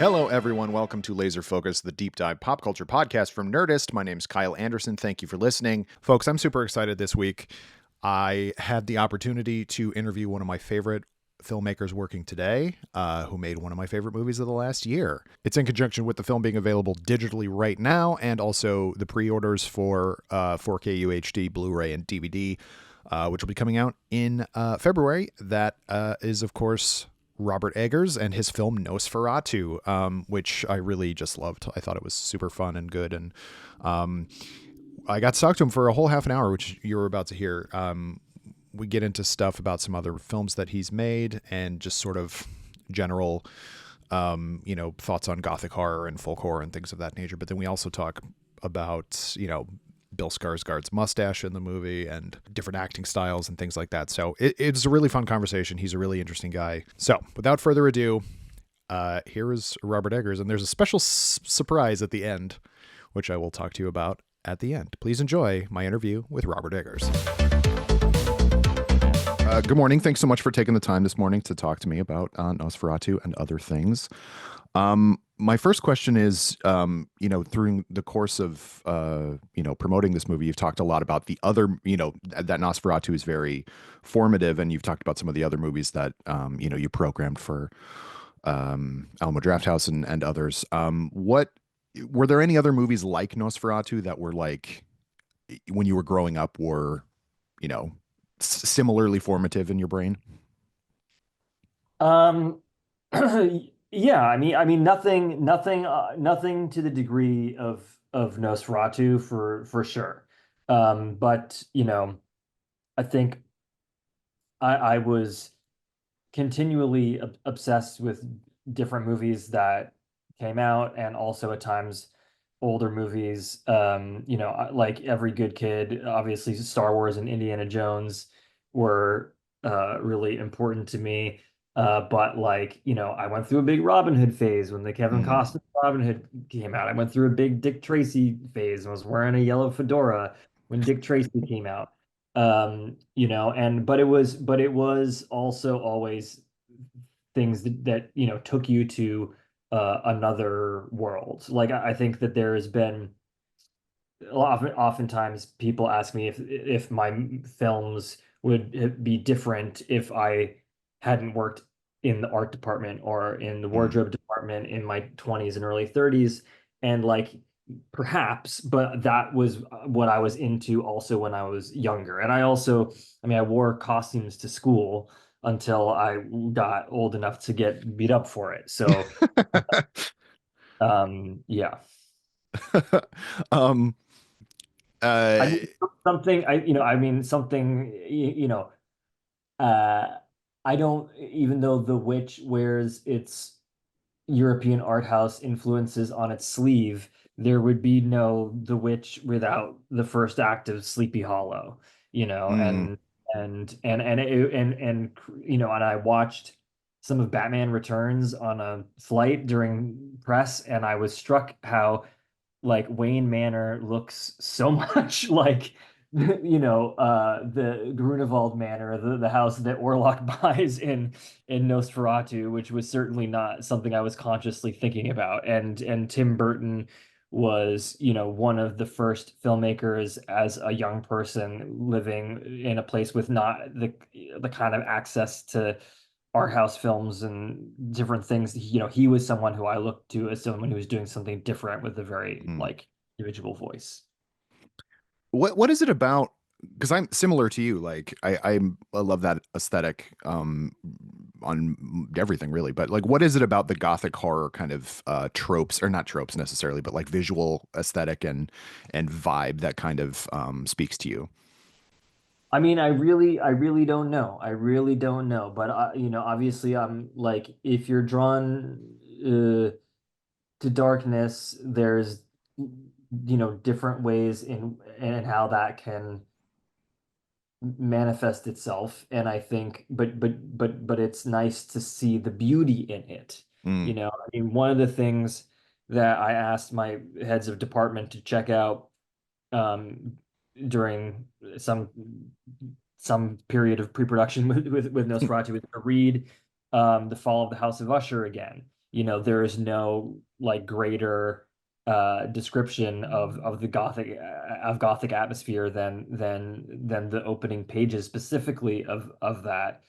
Hello, everyone. Welcome to Laser Focus, the deep dive pop culture podcast from Nerdist. My name's Kyle Anderson. Thank you for listening. Folks, I'm super excited this week. I had the opportunity to interview one of my favorite filmmakers working today, who made one of my favorite movies of the last year. It's in conjunction with the film being available digitally right now, and also the pre-orders for 4K UHD, Blu-ray, and DVD, which will be coming out in February. That is, of course, Robert Eggers and his film Nosferatu, which I really just loved. I thought it was super fun and good. And I got to talk to him for a whole half an hour, which you were about to hear. We get into stuff about some other films that he's made and just sort of general, thoughts on Gothic horror and folk horror and things of that nature. But then we also talk about, Bill Skarsgard's mustache in the movie and different acting styles and things like that. So it's a really fun conversation. He's a really interesting guy. So without further ado, here is Robert Eggers, and there's a special surprise at the end, which I will talk to you about at the end. Please enjoy my interview with Robert Eggers. Good morning. Thanks so much for taking the time this morning to talk to me about Nosferatu and other things. My first question is, through the course of, promoting this movie, you've talked a lot about the other, that Nosferatu is very formative, and you've talked about some of the other movies that, you programmed for Alamo Drafthouse and others. Were there any other movies like Nosferatu that were like, when you were growing up, were, similarly formative in your brain? Yeah, I mean, nothing to the degree of Nosferatu for sure. But I think I was continually obsessed with different movies that came out, and also at times older movies. Like every good kid, obviously Star Wars and Indiana Jones were really important to me. But I went through a big Robin Hood phase when the Kevin Mm. Costner Robin Hood came out. I went through a big Dick Tracy phase and was wearing a yellow fedora when Dick Tracy came out. And but it was also always things that took you to another world. Like I think that there has been oftentimes people ask me if my films would be different if I hadn't worked in the art department or in the Mm. wardrobe department in my 20s and early 30s. And perhaps, but that was what I was into also when I was younger. And I wore costumes to school until I got old enough to get beat up for it. So, yeah. um, I uh, mean, something something uh I don't, even though The Witch wears its European art house influences on its sleeve, there would be no The Witch without the first act of Sleepy Hollow, mm, and I watched some of Batman Returns on a flight during press, and I was struck how Wayne Manor looks so much like the Grunewald Manor, the house that Orlock buys in Nosferatu, which was certainly not something I was consciously thinking about. And Tim Burton was, one of the first filmmakers as a young person living in a place with not the kind of access to art house films and different things. He was someone who I looked to as someone who was doing something different with a very mm. individual voice. What is it about? Because I'm similar to you. Like I love that aesthetic on everything really. But like, what is it about the gothic horror kind of tropes, or not tropes necessarily, but like visual aesthetic and vibe that kind of speaks to you? I mean, I really don't know. I really don't know. But obviously, I'm if you're drawn to darkness, there's different ways in how that can manifest itself. And I think, but it's nice to see the beauty in it. Mm. I mean, one of the things that I asked my heads of department to check out during some some period of pre-production with Nosferatu, is to read The Fall of the House of Usher again. there is no like greater description of the Gothic atmosphere than the opening pages specifically of that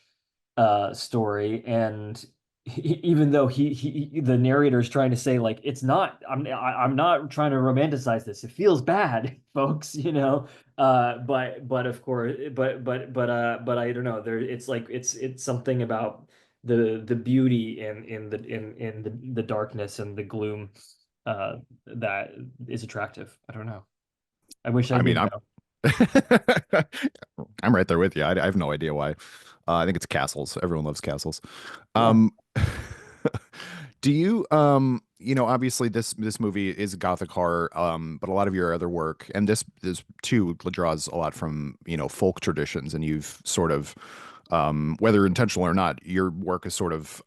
story. And even though the narrator is trying to say like it's not, I'm not trying to romanticize this, it feels bad, folks, but of course, but I don't know, there it's like it's something about the beauty in the darkness and the gloom that is attractive. I don't know. I wish I I mean, did I'm know. I'm right there with you. I have no idea why. I think it's castles. Everyone loves castles. Yeah. Um, do you obviously this movie is gothic horror, but a lot of your other work, and this too draws a lot from, folk traditions, and you've sort of, whether intentional or not, your work is sort of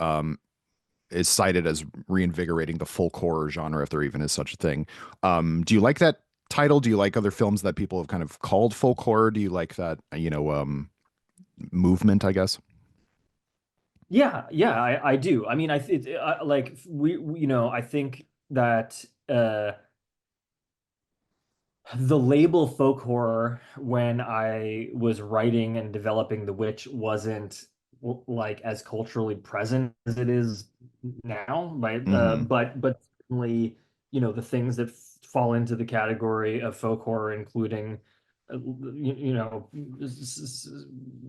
is cited as reinvigorating the folk horror genre, if there even is such a thing. Do you like that title? Do you like other films that people have kind of called folk horror? Do you like that, movement, I guess? Yeah, I do. I mean, like I think that the label folk horror when I was writing and developing The Witch wasn't like as culturally present as it is now, right? Hmm. But certainly, the things that fall into the category of folk horror, including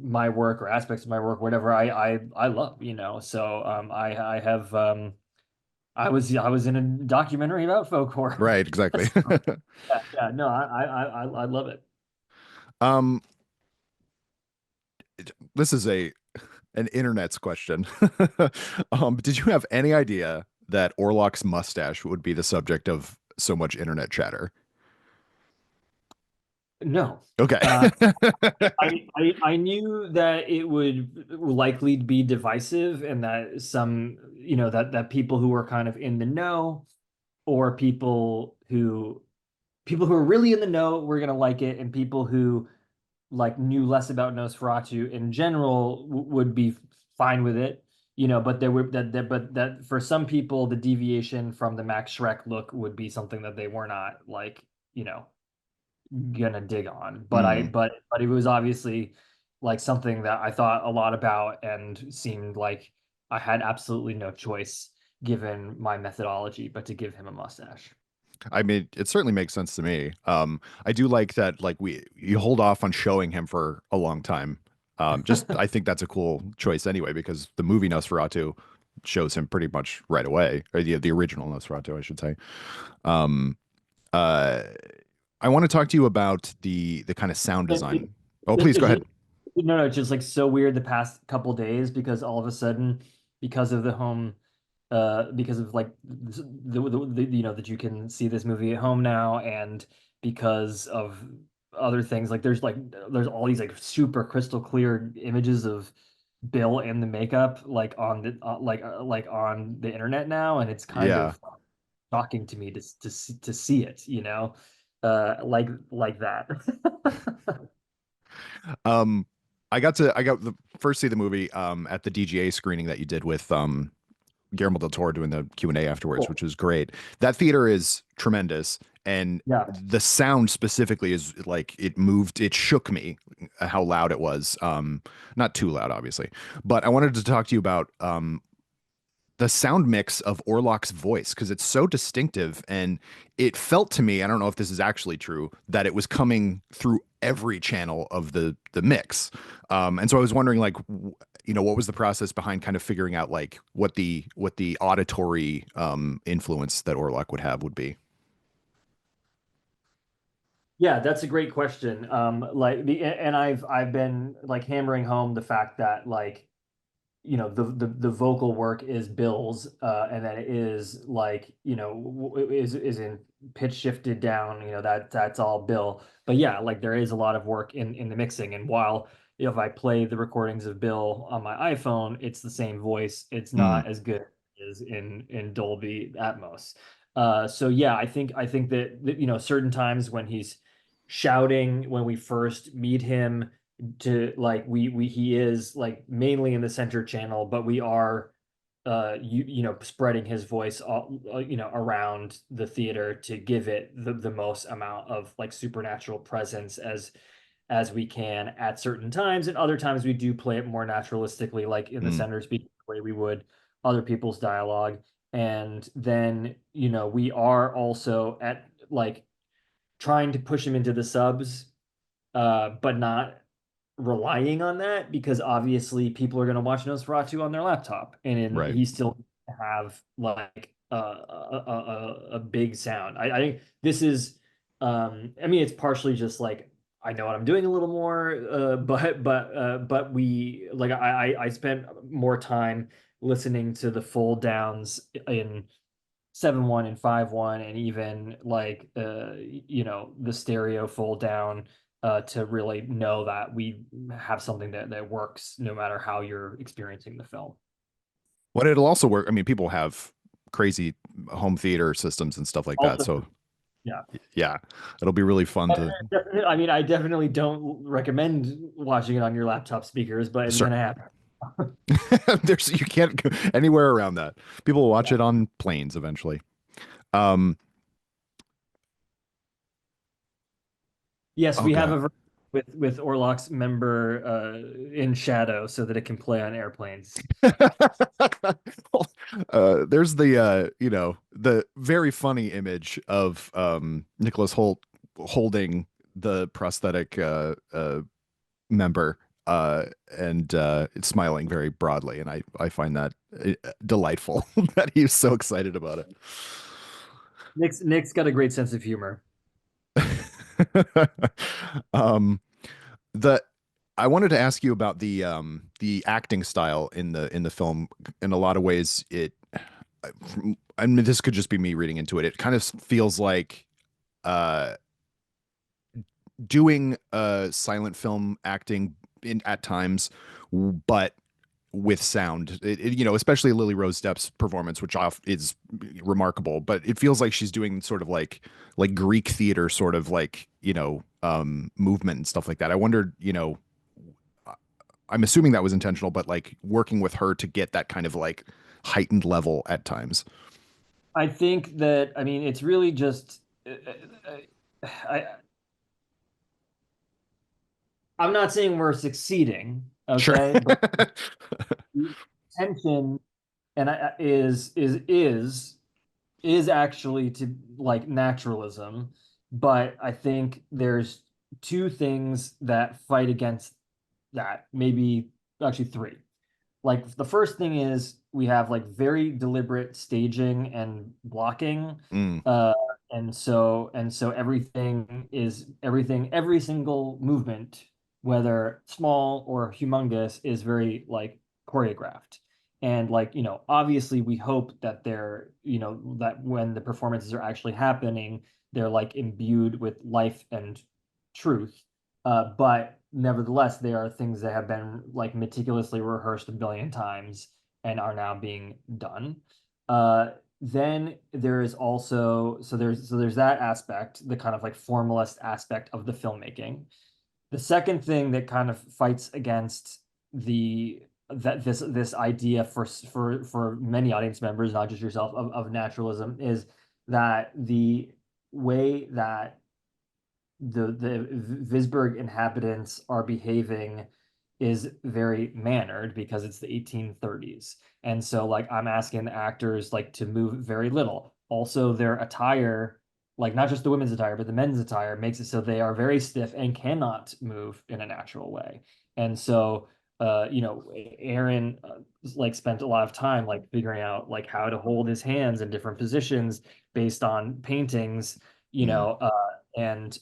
my work or aspects of my work, whatever I love, So I was in a documentary about folk horror. Right, exactly. Yeah, no, I love it. Um, this is an internet's question. Did you have any idea that Orlock's mustache would be the subject of so much internet chatter? No. Okay. Uh, I knew that it would likely be divisive and that that people who were kind of in the know or people who are really in the know were gonna like it, and people who like knew less about Nosferatu in general would be fine with it. But there were but that for some people the deviation from the Max Schreck look would be something that they were not like, gonna dig on. But I Mm. but it was obviously like something that I thought a lot about and seemed like I had absolutely no choice given my methodology but to give him a mustache. I mean, it certainly makes sense to me. I do like that, like you hold off on showing him for a long time. Just I think that's a cool choice anyway, because the movie Nosferatu shows him pretty much right away, or the original Nosferatu, I should say. Um, uh, I want to talk to you about the kind of sound design. Oh, please go It's ahead. just, no, it's just like so weird the past couple days because all of a sudden, because of the home, because of like that you can see this movie at home now, and because of other things, like there's all these like super crystal clear images of Bill and the makeup like on like on the internet now, and it's kind Yeah. of shocking to me to see it, like that. Um, I got the first see the movie at the DGA screening that you did with Guillermo del Toro doing the Q&A afterwards, Cool. which was great. That theater is tremendous, and Yeah. the sound specifically is like it shook me how loud it was. Not too loud, obviously, but I wanted to talk to you about the sound mix of Orlock's voice because it's so distinctive, and it felt to me, I don't know if this is actually true, that it was coming through every channel of the mix. And so I was wondering, like, what was the process behind kind of figuring out like what the auditory influence that Orlock would have would be? Yeah, that's a great question. And I've been like hammering home the fact that like the vocal work is Bill's, and that it is like is in pitch shifted down, that's all Bill. But yeah, like there is a lot of work in the mixing, and while if I play the recordings of Bill on my iPhone, it's the same voice. It's Mm. not as good as in Dolby Atmos. So yeah, I think that certain times when he's shouting when we first meet him, to like we he is like mainly in the center channel, but we are spreading his voice all, around the theater to give it the most amount of like supernatural presence as we can at certain times, and other times we do play it more naturalistically, like in the Mm, center speaking the way we would other people's dialogue. And then we are also at like trying to push him into the subs, but not relying on that, because obviously people are going to watch Nosferatu on their laptop, and right. he still have like a big sound. I think this is, I mean, it's partially just like I know what I'm doing a little more, but we like I spent more time listening to the fold downs in 7.1 and 5.1, and even like the stereo fold down, to really know that we have something that works no matter how you're experiencing the film. What it'll also work. I mean, people have crazy home theater systems and stuff like that. Also, So yeah. yeah, it'll be really fun to. I mean, I definitely don't recommend watching it on your laptop speakers, but it's Sure. gonna happen. You can't go anywhere around that. People will watch Yeah. it on planes eventually. Um, Yes, oh we have God. a version with Orlock's member in shadow so that it can play on airplanes. There's the very funny image of Nicholas Holt holding the prosthetic member and smiling very broadly, and I find that delightful that he's so excited about it. Nick's got a great sense of humor. um the I wanted to ask you about the acting style in the film. In a lot of ways, I mean, this could just be me reading into it. It kind of feels like uh doing silent film acting in at times, but with sound. Especially Lily Rose Depp's performance, which is remarkable, but it feels like she's doing sort of like Greek theater, sort of like movement and stuff like that. I wondered, I'm assuming that was intentional, but like working with her to get that kind of like heightened level at times. I think that, I mean, it's really just I I'm not saying we're succeeding, Sure. okay, but the tension and is actually to like naturalism, but I think there's two things that fight against that, maybe actually three. Like the first thing is we have like very deliberate staging and blocking, Mm, uh and so everything, every single movement, whether small or humongous, is very like choreographed. And like obviously we hope that that when the performances are actually happening, they're like imbued with life and truth, but nevertheless, they are things that have been like meticulously rehearsed a billion times and are now being done. Then there is also there's that aspect, the kind of like formalist aspect of the filmmaking. The second thing that kind of fights against the that this idea for many audience members, not just yourself, of naturalism, is that the way that the Visburg inhabitants are behaving is very mannered, because it's the 1830s. And so like I'm asking the actors like to move very little. Also their attire, like not just the women's attire, but the men's attire, makes it so they are very stiff and cannot move in a natural way. And so Aaron like spent a lot of time like figuring out like how to hold his hands in different positions based on paintings, you mm, know, uh, and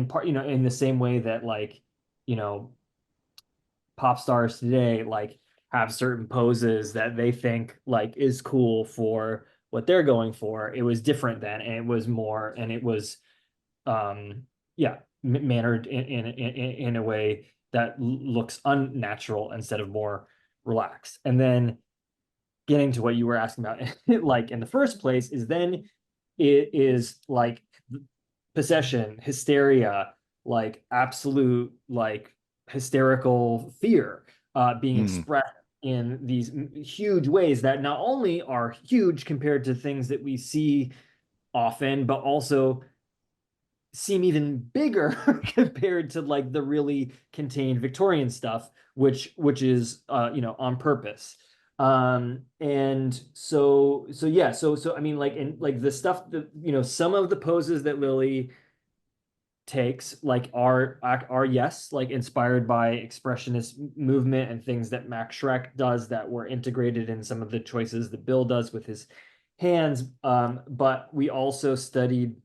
part, in the same way that like you know pop stars today like have certain poses that they think like is cool for what they're going for. It was different then, and it was more, and it was yeah, mannered in a way that looks unnatural instead of more relaxed. And then getting to what you were asking about like in the first place, is then it is like possession, hysteria, like absolute like hysterical fear being mm, expressed in these huge ways that not only are huge compared to things that we see often, but also seem even bigger compared to like the really contained Victorian stuff, which is on purpose. And so yeah, so I mean like in like the stuff that some of the poses that Lily takes like are yes like inspired by expressionist movement and things that Max Schreck does that were integrated in some of the choices that Bill does with his hands. But we also studied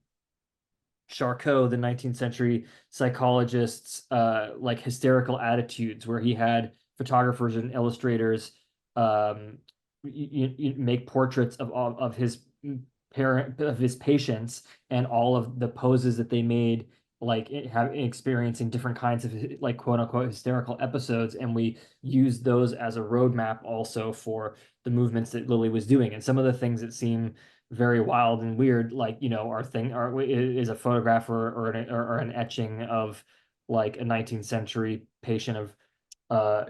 Charcot, the 19th century psychologist's like hysterical attitudes, where he had photographers and illustrators make portraits of his parent of his patients and all of the poses that they made, like experiencing different kinds of like quote unquote hysterical episodes, and we used those as a roadmap also for the movements that Lily was doing, and some of the things that seem very wild and weird, like is a photograph or an etching of like a 19th century patient of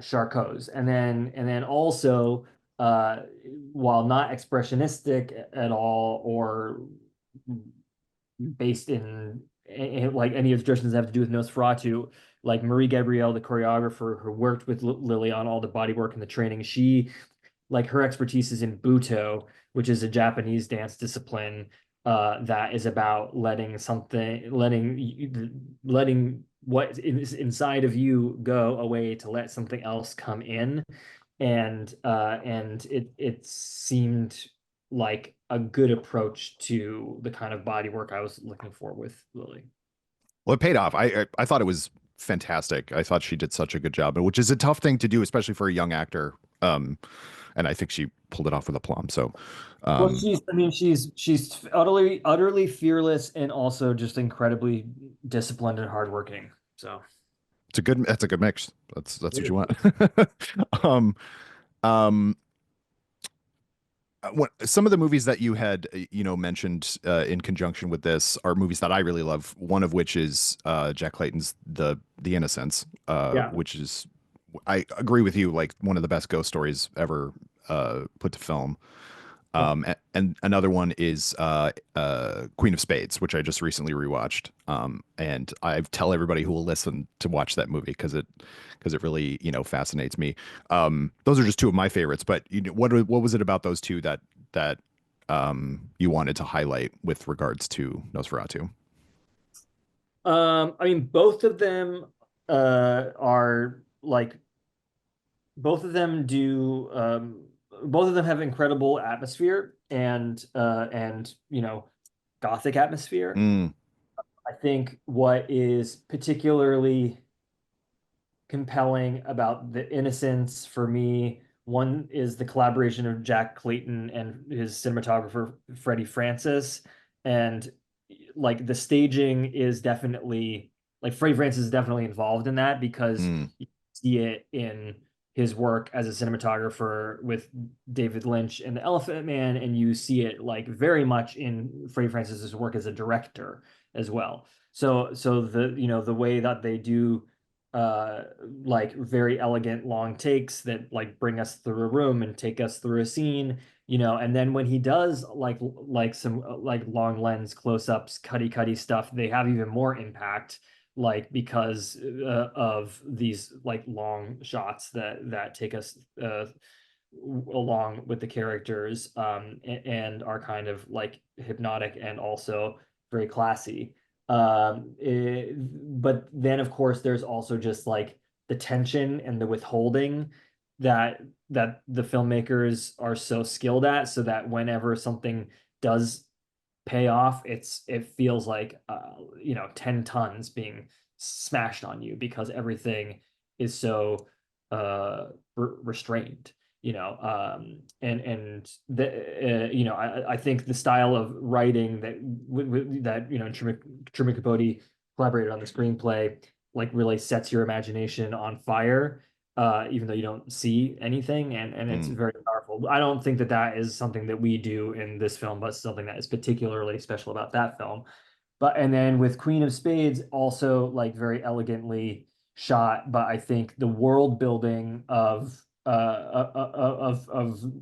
Charcot's, and then also while not expressionistic at all or based in like any of the traditions that have to do with Nosferatu, like Marie Gabrielle, the choreographer who worked with Lily on all the body work and the training, she like her expertise is in Buto, which is a Japanese dance discipline that is about letting what is inside of you go away to let something else come in, and it seemed like a good approach to the kind of body work I was looking for with Lily. Well, it paid off. I thought it was fantastic. I thought she did such a good job, which is a tough thing to do, especially for a young actor. And I think she pulled it off with aplomb. So, Well, um, she's utterly fearless and also just incredibly disciplined and hardworking. So that's a good mix. That's what it you want. is. um, um, some of the movies that you had, mentioned in conjunction with this are movies that I really love. One of which is Jack Clayton's The Innocents, Yeah. which is, I agree with you, like one of the best ghost stories ever put to film. And another one is Queen of Spades, which I just recently rewatched. And I tell everybody who will listen to watch that movie because it really fascinates me. Those are just two of my favorites. But what was it about those two that you wanted to highlight with regards to Nosferatu? I mean, are like both of them do both of them have incredible atmosphere and gothic atmosphere. Mm, I think what is particularly compelling about The Innocents for me, one is the collaboration of Jack Clayton and his cinematographer Freddie Francis, and like the staging is definitely like Freddie Francis is definitely involved in that because mm, you see it in his work as a cinematographer with David Lynch and The Elephant Man, and you see it like very much in Freddie Francis's work as a director as well. So the way that they do like very elegant long takes that like bring us through a room and take us through a scene, and then when he does like some like long lens close-ups cutty stuff, they have even more impact, like because of these like long shots that take us along with the characters, and are kind of like hypnotic and also very classy. But then of course there's also just like the tension and the withholding that the filmmakers are so skilled at, so that whenever something does pay off, it feels like 10 tons being smashed on you because everything is so restrained, and the I think the style of writing that Truman Capote collaborated on the screenplay like really sets your imagination on fire, even though you don't see anything, and it's mm. very powerful. I don't think that that is something that we do in this film, but something that is particularly special about that film. But and then with Queen of Spades, also like very elegantly shot, but I think the world building of of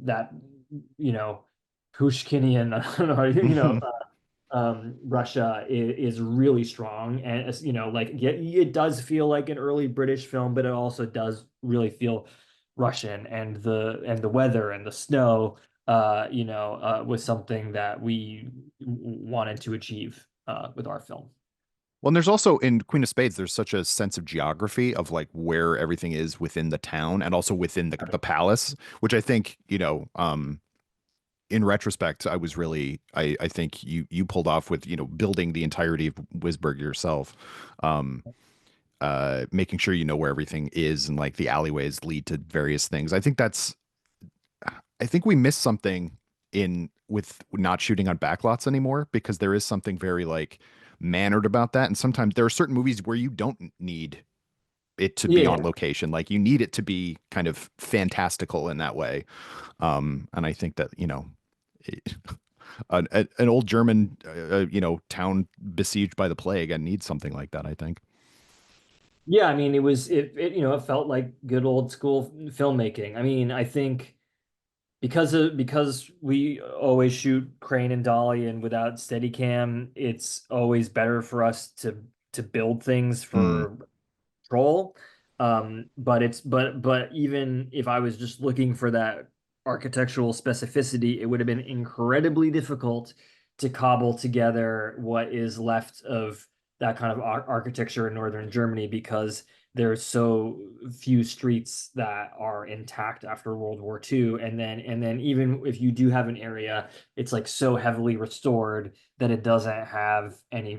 that, you know, Pushkinian, I don't know, Russia is really strong, and like it does feel like an early British film, but it also does really feel Russian, and the weather and the snow, was something that we wanted to achieve with our film. Well, and there's also in Queen of Spades, there's such a sense of geography of like where everything is within the town and also within the palace, which I think, in retrospect, I think you pulled off with, building the entirety of Wisberg yourself. Um, Making sure you know where everything is and like the alleyways lead to various things. I think we missed something in with not shooting on backlots anymore because there is something very like mannered about that. And sometimes there are certain movies where you don't need it to be on Yeah, location. Like you need it to be kind of fantastical in that way. And I think that, an old German, town besieged by the plague and needs something like that, I think. yeah. I mean, it felt like good old school filmmaking. I mean, I think because we always shoot crane and dolly and without Steadicam, it's always better for us to build things Mm, for control. But even if I was just looking for that architectural specificity, it would have been incredibly difficult to cobble together what is left of that kind of architecture in northern Germany because there's so few streets that are intact after World War II. And then even if you do have an area, it's like so heavily restored that it doesn't have any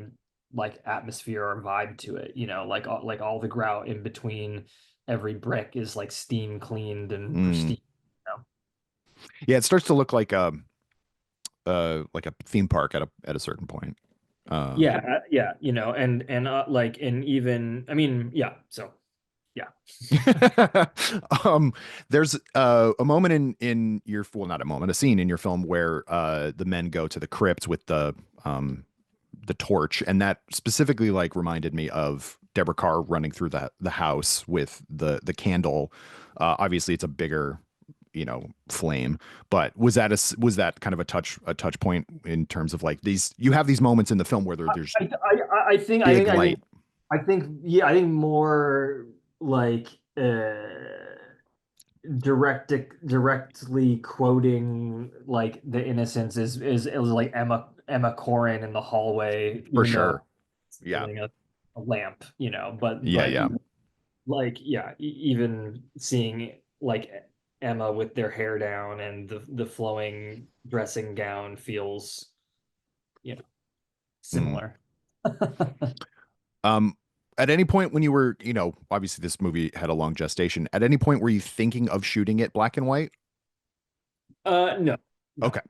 like atmosphere or vibe to it, like all the grout in between every brick is like steam cleaned and mm. pristine. Yeah, it starts to look like a theme park at a certain point. Uh, Yeah, and even I mean, yeah, so yeah. um, there's a moment in your well, not a moment, a scene in your film where the men go to the crypt with the torch, and that specifically like reminded me of Deborah Carr running through the house with the candle. Obviously, it's a bigger flame, but was that kind of a touch point in terms of like these you have these moments in the film where there's I think I big think I think light. I think yeah, I think more like directly quoting like the innocence is it was like Emma Corrin in the hallway, For even though sure. it's Yeah. holding a lamp, Yeah, but yeah. like yeah, even seeing like Emma with their hair down and the flowing dressing gown feels, Mm. similar. Um, at any point when you were, obviously this movie had a long gestation. At any point were you thinking of shooting it black and white? No, Okay.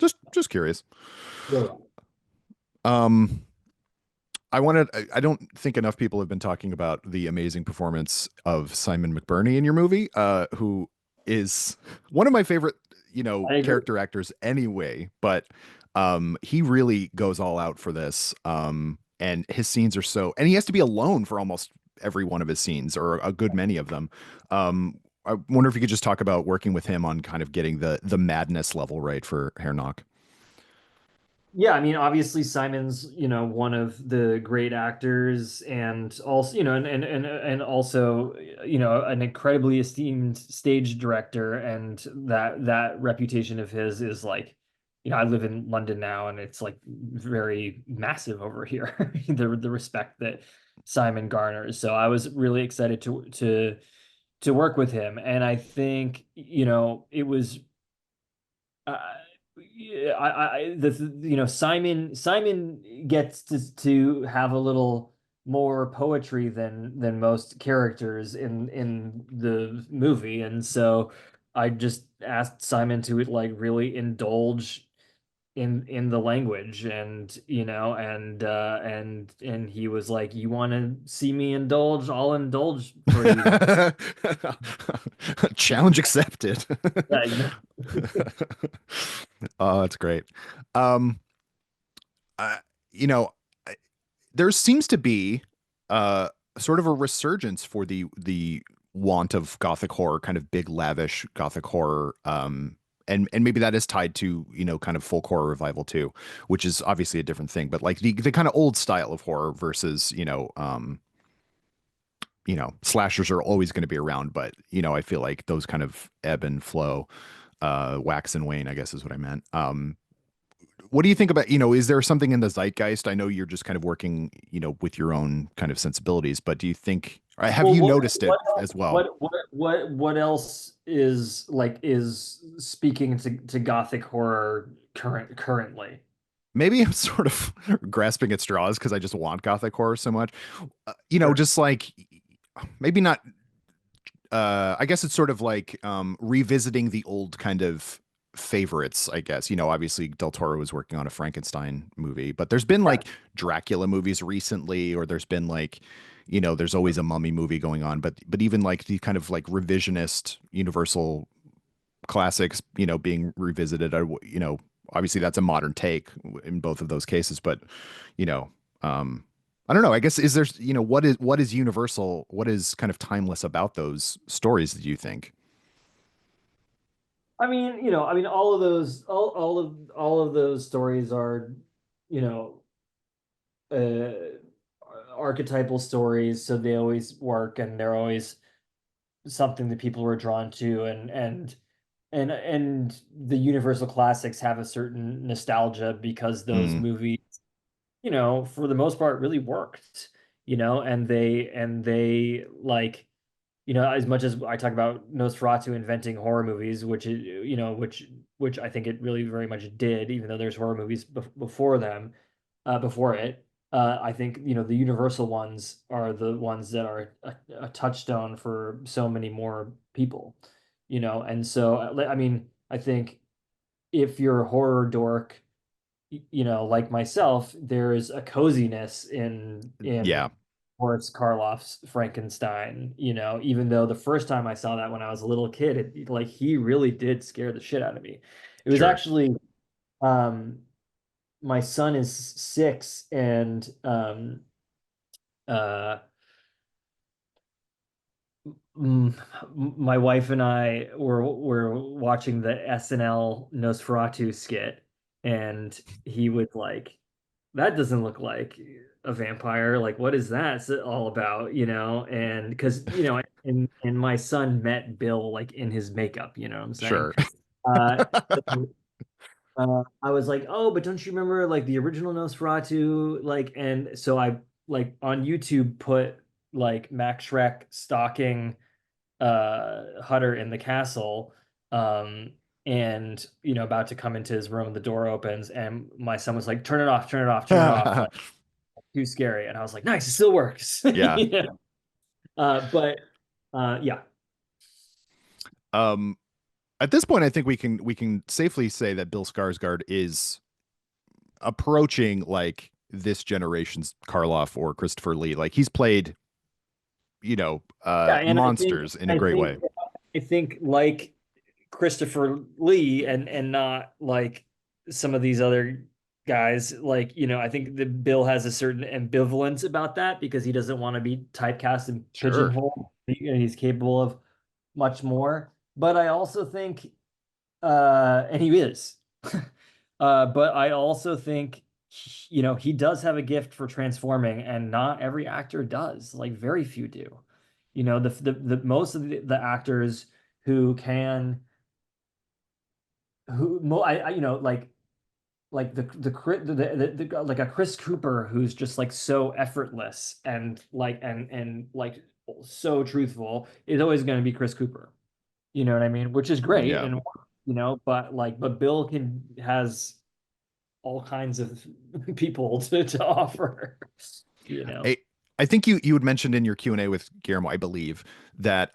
no. Just curious. Yeah. Um, I don't think enough people have been talking about the amazing performance of Simon McBurney in your movie, who is one of my favorite, I agree. character actors anyway, but he really goes all out for this. And his scenes are and he has to be alone for almost every one of his scenes or a good many of them. I wonder if you could just talk about working with him on kind of getting the madness level right for Hair Knock. Yeah, I mean, obviously Simon's, one of the great actors and also, and also, an incredibly esteemed stage director. And that reputation of his is like, I live in London now and it's like very massive over here, the respect that Simon garners. So I was really excited to work with him. And I think, it was uh, yeah, Simon gets to have a little more poetry than most characters in the movie, and so I just asked Simon to like really indulge in the language, and and he was like, "You want to see me indulge? I'll indulge for you." Challenge accepted. Yeah, Oh, that's great. Um, I, you know, there seems to be uh sort of a resurgence for the want of gothic horror, kind of big lavish gothic horror. And maybe that is tied to, kind of folk horror revival too, which is obviously a different thing, but like the kind of old style of horror versus, slashers are always going to be around, but I feel like those kind of ebb and flow, wax and wane, I guess is what I meant. What do you think about, is there something in the zeitgeist? I know you're just kind of working, with your own kind of sensibilities, but do you think, or have Well, you noticed it as well? what else is speaking to Gothic horror currently? Maybe I'm sort of grasping at straws because I just want gothic horror so much. Sure. Just like maybe not I guess it's sort of like revisiting the old kind of favorites, I guess. Obviously Del Toro was working on a Frankenstein movie, but there's been Yeah. like Dracula movies recently, or there's been like, there's always a mummy movie going on, but even like the kind of like revisionist Universal classics, being revisited, obviously that's a modern take in both of those cases, but you know, um I don't know. I guess is there, what is universal, what is kind of timeless about those stories, do you think? All of those, all of those stories are, you know, uh, archetypal stories, so they always work, and they're always something that people were drawn to, and the Universal classics have a certain nostalgia because those Mm, movies, for the most part, really worked, and they like, as much as I talk about Nosferatu inventing horror movies, which is, which I think it really very much did, even though there's horror movies before them, before it. I think, the Universal ones are the ones that are a touchstone for so many more people, and so, I think if you're a horror dork, like myself, there's a coziness in yeah, Boris Karloff's Frankenstein, even though the first time I saw that when I was a little kid, like he really did scare the shit out of me. It was sure. actually, um my son is 6, and uh Mm, my wife and I were watching the SNL Nosferatu skit, and he was like, "That doesn't look like a vampire. Like, what is that all about?" And because and my son met Bill like in his makeup. You know what I'm saying? Sure. Uh, so, I was like, "Oh, but don't you remember like the original Nosferatu?" Like, and so I like on YouTube put like Max Shrek stalking Hutter in the castle, um and about to come into his room, the door opens, and my son was like, "Turn it off, turn it off, turn it off, like too scary." And I was like, "Nice, it still works." Yeah. But yeah. um at this point I think we can safely say that Bill Skarsgård is approaching like this generation's Karloff or Christopher Lee. Like he's played, Yeah, and monsters in a I great think way. I think like Christopher Lee, and not like some of these other guys, like, I think that Bill has a certain ambivalence about that because he doesn't want to be typecast and Sure. pigeonholed. He's capable of much more. But I also think, and he is, but I also think, he does have a gift for transforming, and not every actor does. Like very few do. The most of the actors who can who mo I like like a Chris Cooper who's just like so effortless and like and like so truthful is always going to be Chris Cooper. You know what I mean? Which is great, Yeah. and but Bill can has all kinds of people to offer. You know. I, I think you had mentioned in your Q&A with Guillermo, I believe, that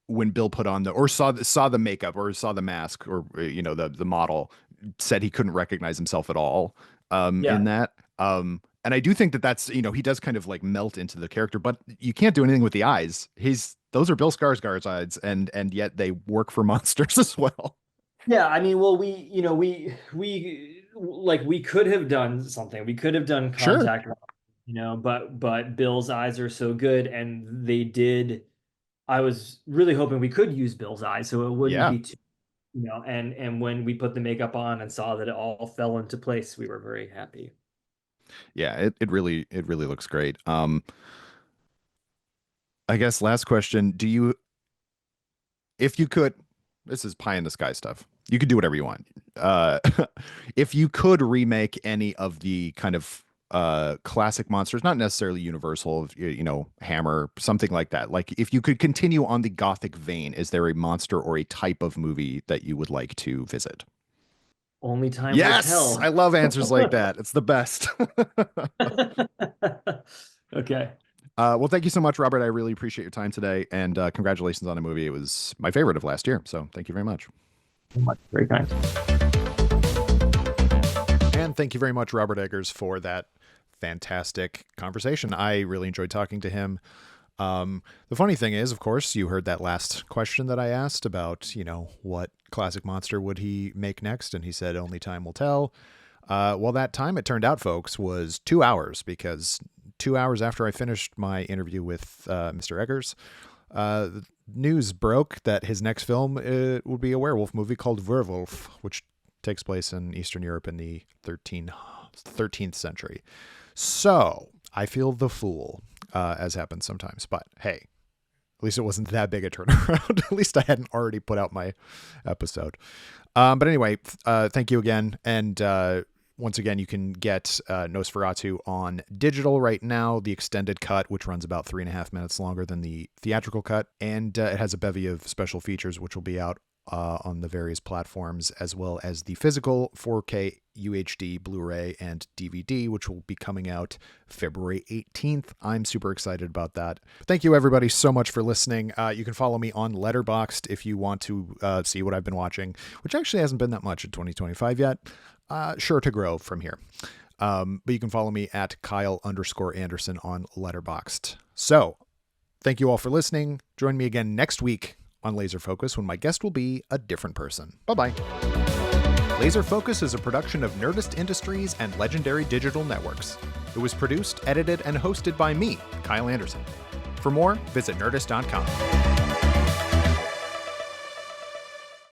when Bill put on the or saw the makeup or saw the mask or the model, said he couldn't recognize himself at all Yeah. in that. And I do think that that's, he does kind of like melt into the character, but you can't do anything with the eyes. He's those are Bill Skarsgård's eyes, and yet they work for monsters as well. Yeah, well, we could have done something. We could have done Sure. contact, but Bill's eyes are so good, and they did. I was really hoping we could use Bill's eyes, so it wouldn't Yeah. be too, and when we put the makeup on and saw that it all fell into place, we were very happy. Yeah, it really looks great. I guess last question, do you if you could, this is pie in the sky stuff. You could do whatever you want. Uh, if you could remake any of the kind of classic monsters, not necessarily Universal, Hammer, something like that. Like if you could continue on the Gothic vein, is there a monster or a type of movie that you would like to visit? Only time will Yes, I tell. love answers like that. It's the best. Okay. Well, thank you so much, Robert. I really appreciate your time today, and congratulations on the movie. It was my favorite of last year, so thank you very much. Very kind. And thank you very much, Robert Eggers, for that fantastic conversation. I really enjoyed talking to him. The funny thing is, of course, you heard that last question that I asked about, what classic monster would he make next? And he said, only time will tell. Well, that time, it turned out, folks, was 2 hours, because 2 hours after I finished my interview with Mr. Eggers, the news broke that his next film would be a werewolf movie called Werewolf, which takes place in Eastern Europe in the 13th century. So I feel the fool, as happens sometimes. But hey, at least it wasn't that big a turnaround. At least I hadn't already put out my episode. But anyway, thank you again. And once again, you can get Nosferatu on digital right now, the extended cut, which runs about 3.5 minutes longer than the theatrical cut. And it has a bevy of special features, which will be out on the various platforms, as well as the physical 4K UHD Blu-ray and DVD, which will be coming out February 18th. I'm super excited about that. Thank you, everybody, so much for listening. You can follow me on Letterboxd if you want to see what I've been watching, which actually hasn't been that much in 2025 yet. Sure to grow from here. But you can follow me at Kyle_Anderson on Letterboxd. So thank you all for listening. Join me again next week on Laser Focus when my guest will be a different person. Bye-bye. Laser Focus is a production of Nerdist Industries and Legendary Digital Networks. It was produced, edited, and hosted by me, Kyle Anderson. For more, visit Nerdist.com.